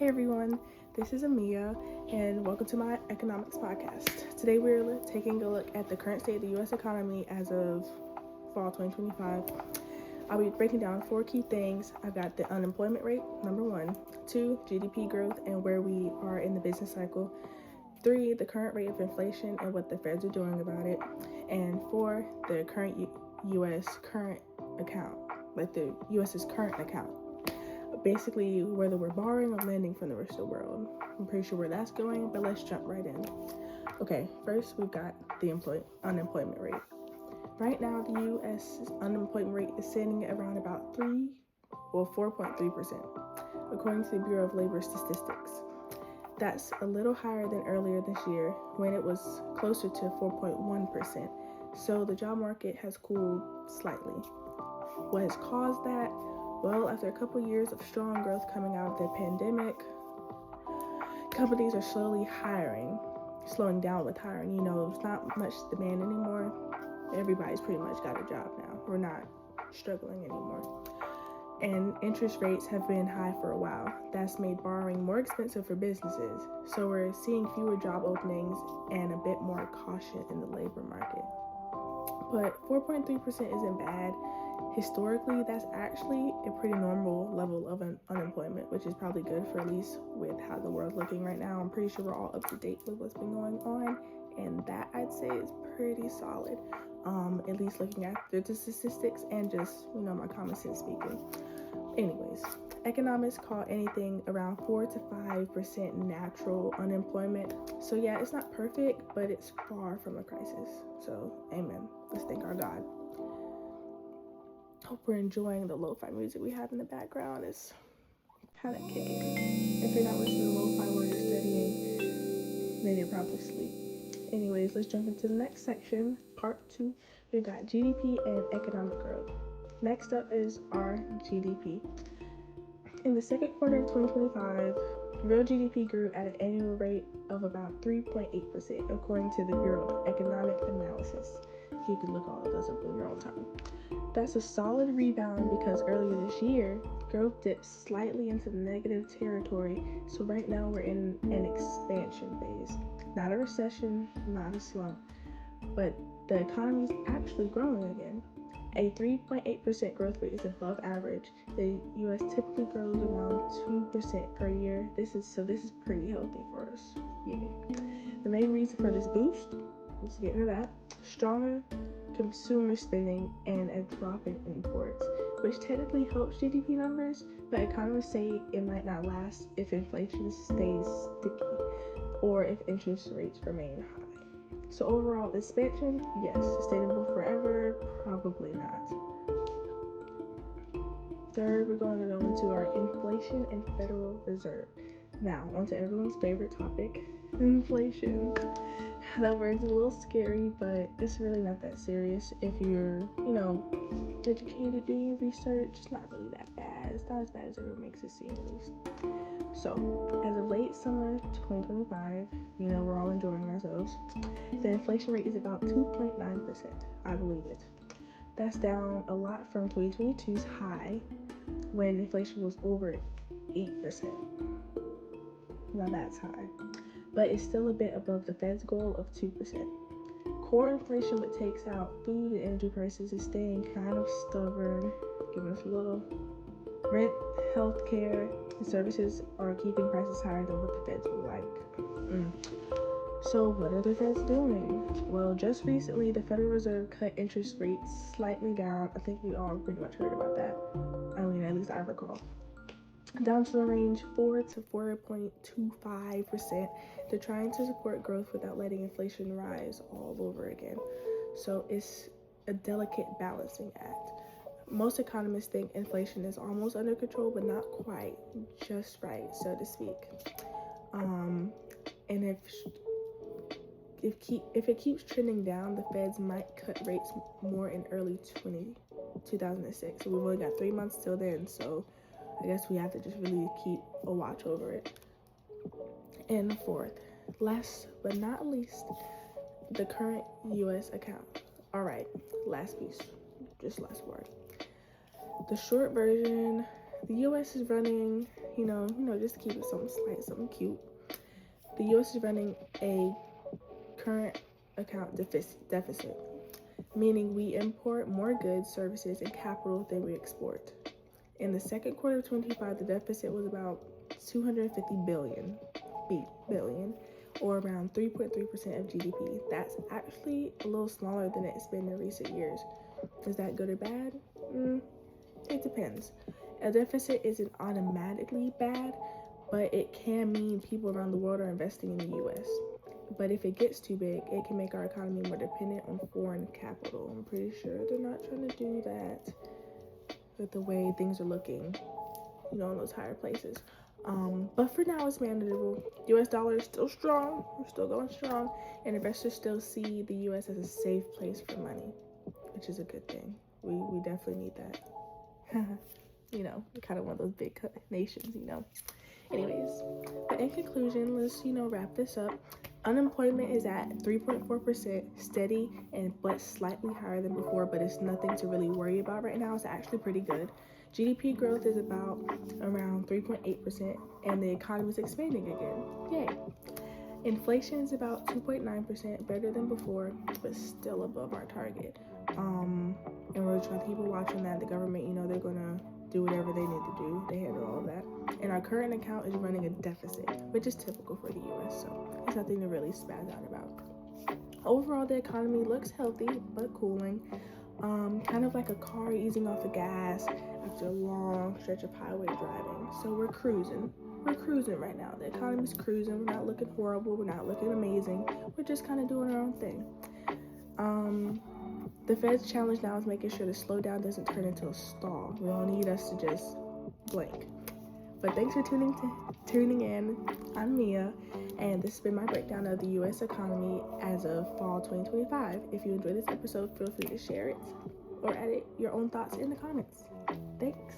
Hey everyone, this is Amia, and welcome to my economics podcast. Today we're taking a look at the current state of the U.S. economy as of fall 2025. I'll be breaking down 4 key things. I've got the unemployment rate, number 1, 2, GDP growth and where we are in the business cycle, 3, the current rate of inflation and what the feds are doing about it, and 4, the current U.S. current account, like the U.S.'s current account. Basically, whether we're borrowing or lending from the rest of the world. I'm pretty sure where that's going, but let's jump right in. Okay, first we've got the unemployment rate. Right now, the U.S. unemployment rate is sitting at around about 4.3%, according to the Bureau of Labor Statistics. That's a little higher than earlier this year when it was closer to 4.1%. So the job market has cooled slightly. What has caused that? Well, after a couple years of strong growth coming out of the pandemic, companies are slowly slowing down with hiring. There's not much demand anymore. Everybody's pretty much got a job now. We're not struggling anymore. And interest rates have been high for a while. That's made borrowing more expensive for businesses. So we're seeing fewer job openings and a bit more caution in the labor market. But 4.3% isn't bad. Historically, that's actually a pretty normal level of unemployment, which is probably good for at least with how the world's looking right now. I'm pretty sure we're all up to date with what's been going on, and that I'd say is pretty solid, at least looking at the statistics and just, my common sense speaking. Anyways, economists call anything around 4 to 5% natural unemployment. So yeah, it's not perfect, but it's far from a crisis. So amen. Let's thank our God. Hope we're enjoying the lo-fi music we have in the background. It's kind of kicking. If you're not listening to lo-fi while you're studying, then you're probably asleep. Anyways, let's jump into the next section, part 2. We've got GDP and economic growth. Next up is our GDP. In the second quarter of 2025, real GDP grew at an annual rate of about 3.8%, according to the Bureau of Economic Analysis. You can look all of those up in your own time. That's a solid rebound because earlier this year, growth dipped slightly into the negative territory. So right now we're in an expansion phase. Not a recession, not a slump, but the economy is actually growing again. A 3.8% growth rate is above average. The U.S. typically grows around 2% per year. This is pretty healthy for us. Yeah. The main reason for this boost, let's get into that, stronger consumer spending and a drop in imports, which technically helps GDP numbers, but economists say it might not last if inflation stays sticky or if interest rates remain high. So overall, expansion, yes. Sustainable forever, probably not. Third, we're going to go into our inflation and Federal Reserve. Now, onto everyone's favorite topic, inflation. That word's a little scary, but it's really not that serious. If you're, educated, doing your research, it's not really that bad. It's not as bad as everyone makes it seem, at least. So, as of late summer 2025, we're all enjoying ourselves. The inflation rate is about 2.9%. I believe it. That's down a lot from 2022's high, when inflation was over 8%. Now that's high. But it's still a bit above the Fed's goal of 2%. Core inflation, which takes out food and energy prices, is staying kind of stubborn, giving us a little. Rent, healthcare, and services are keeping prices higher than what the Feds would like. So what are the Feds doing? Well, just recently, the Federal Reserve cut interest rates slightly down. I think we all pretty much heard about that. At least I recall. Down to the range 4 to 4.25%. They're trying to support growth without letting inflation rise all over again. So it's a delicate balancing act. Most economists think inflation is almost under control, but not quite, just right, so to speak. And if it keeps trending down, the Feds might cut rates more in early 2006. So we've only got 3 months till then, so I guess we have to just really keep a watch over it. And fourth, last but not least, the current U.S. account. All right, last piece, just last word. The short version, the U.S. is running, just to keep it something cute. The U.S. is running a current account deficit, meaning we import more goods, services, and capital than we export. In the second quarter of 2025, the deficit was about 250 billion, or around 3.3% of GDP. That's actually a little smaller than it's been in recent years. Is that good or bad? It depends. A deficit isn't automatically bad, but it can mean people around the world are investing in the U.S. But if it gets too big, it can make our economy more dependent on foreign capital. I'm pretty sure they're not trying to do that with the way things are looking, in those higher places. But for now, it's manageable. U.S. dollar is still strong. We're still going strong. And investors still see the U.S. as a safe place for money, which is a good thing. We definitely need that. Kind of one of those big nations, Anyways, but in conclusion, let's, wrap this up. Unemployment is at 3.4%, steady but slightly higher than before, but it's nothing to really worry about right now. It's actually pretty good. GDP growth is about around 3.8%, and the economy is expanding again. Yay. Inflation is about 2.9%, better than before, but still above our target. And we're trying to keep a watch on that. The government, they're gonna do whatever they need to do. They handle all of that. And our current account is running a deficit, which is typical for the U.S., so it's nothing to really spaz out about. Overall, the economy looks healthy, but cooling. Kind of like a car easing off the gas after a long stretch of highway driving. So we're cruising. We're cruising right now. The economy's cruising. We're not looking horrible. We're not looking amazing. We're just kind of doing our own thing. The Fed's challenge now is making sure the slowdown doesn't turn into a stall. We don't need us to just blank. But thanks for tuning in. I'm Mia, and this has been my breakdown of the U.S. economy as of fall 2025. If you enjoyed this episode, feel free to share it or edit your own thoughts in the comments. Thanks.